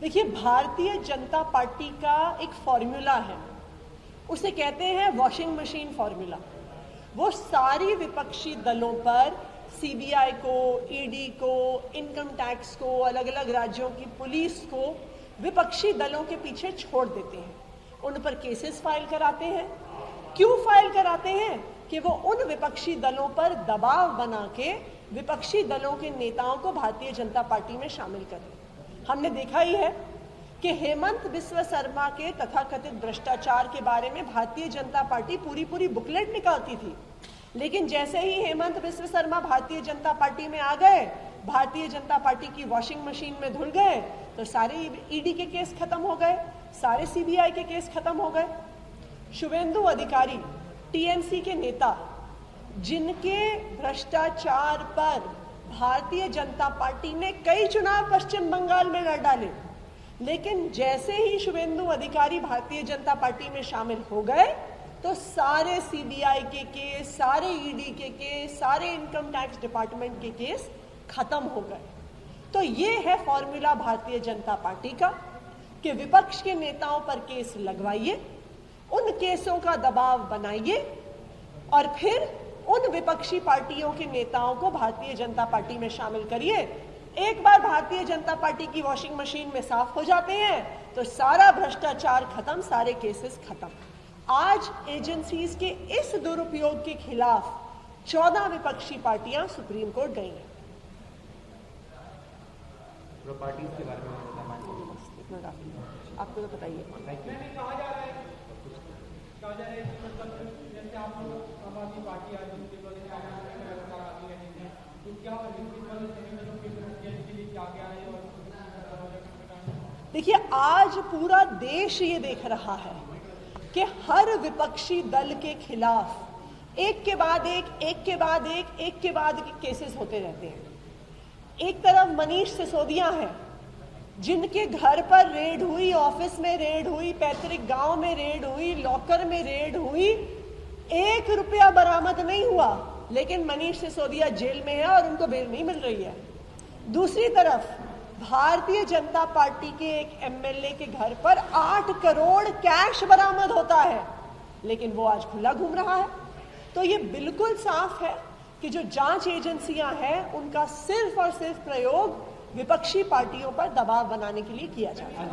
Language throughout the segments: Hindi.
देखिए, भारतीय जनता पार्टी का एक फॉर्मूला है, उसे कहते हैं वॉशिंग मशीन फॉर्मूला। वो सारी विपक्षी दलों पर, सीबीआई को, ईडी को, इनकम टैक्स को, अलग अलग राज्यों की पुलिस को विपक्षी दलों के पीछे छोड़ देते हैं, उन पर केसेस फाइल कराते हैं। क्यों फाइल कराते हैं? कि वो उन विपक्षी दलों पर दबाव बना के विपक्षी दलों के नेताओं को भारतीय जनता पार्टी में शामिल करें। हमने देखा ही है कि हेमंत बिस्वा शर्मा के तथाकथित भ्रष्टाचार के बारे में भारतीय जनता पार्टी पूरी बुकलेट निकालती थी, लेकिन जैसे ही हेमंत बिस्वा शर्मा भारतीय जनता पार्टी में आ गए, भारतीय जनता पार्टी की वॉशिंग मशीन में धुल गए, तो सारे ईडी के केस खत्म हो गए, सारे सीबीआई के केस खत्म हो गए। शुभेंदु अधिकारी, टीएमसी के नेता, जिनके भ्रष्टाचार पर भारतीय जनता पार्टी ने कई चुनाव पश्चिम बंगाल में लड़ डाले, लेकिन जैसे ही शुभेंदु अधिकारी भारतीय जनता पार्टी में शामिल हो गए तो सारे सीबीआई के केस, सारे ईडी के केस, सारे इनकम टैक्स डिपार्टमेंट के केस खत्म हो गए। तो ये है फॉर्मूला भारतीय जनता पार्टी का कि विपक्ष के नेताओं पर केस लगवाइए, उन केसों का दबाव बनाइए और फिर उन विपक्षी पार्टियों के नेताओं को भारतीय जनता पार्टी में शामिल करिए। एक बार भारतीय जनता पार्टी की वॉशिंग मशीन में साफ हो जाते हैं तो सारा भ्रष्टाचार खत्म, सारे केसेस खत्म। आज एजेंसीज के इस दुरुपयोग के खिलाफ 14 विपक्षी पार्टियां सुप्रीम कोर्ट गई हैं। आपको तो बताइए। देखिए, आज पूरा देश ये देख रहा है कि हर विपक्षी दल के खिलाफ एक के बाद एक केसेस होते रहते हैं। एक तरफ मनीष सिसोदिया है, जिनके घर पर रेड हुई, ऑफिस में रेड हुई, पैतृक गांव में रेड हुई, लॉकर में रेड हुई, 1 रुपया बरामद नहीं हुआ, लेकिन मनीष सिसोदिया जेल में है और उनको बेल नहीं मिल रही है। दूसरी तरफ भारतीय जनता पार्टी के एक एमएलए के घर पर 8 करोड़ कैश बरामद होता है, लेकिन वो आज खुला घूम रहा है। तो ये बिल्कुल साफ है कि जो जांच एजेंसियां हैं, उनका सिर्फ और सिर्फ प्रयोग विपक्षी पार्टियों पर दबाव बनाने के लिए किया जाता है।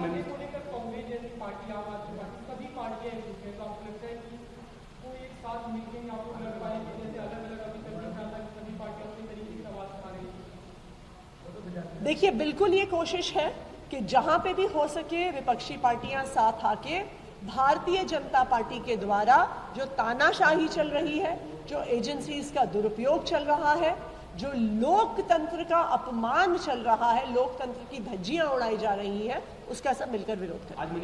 देखिए, बिल्कुल ये कोशिश है कि जहां पे भी हो सके विपक्षी पार्टियां साथ आके भारतीय जनता पार्टी के द्वारा जो तानाशाही चल रही है, जो एजेंसीज का दुरुपयोग चल रहा है, जो लोकतंत्र का अपमान चल रहा है, लोकतंत्र की धज्जियां उड़ाई जा रही हैं, उसका सब मिलकर विरोध करें।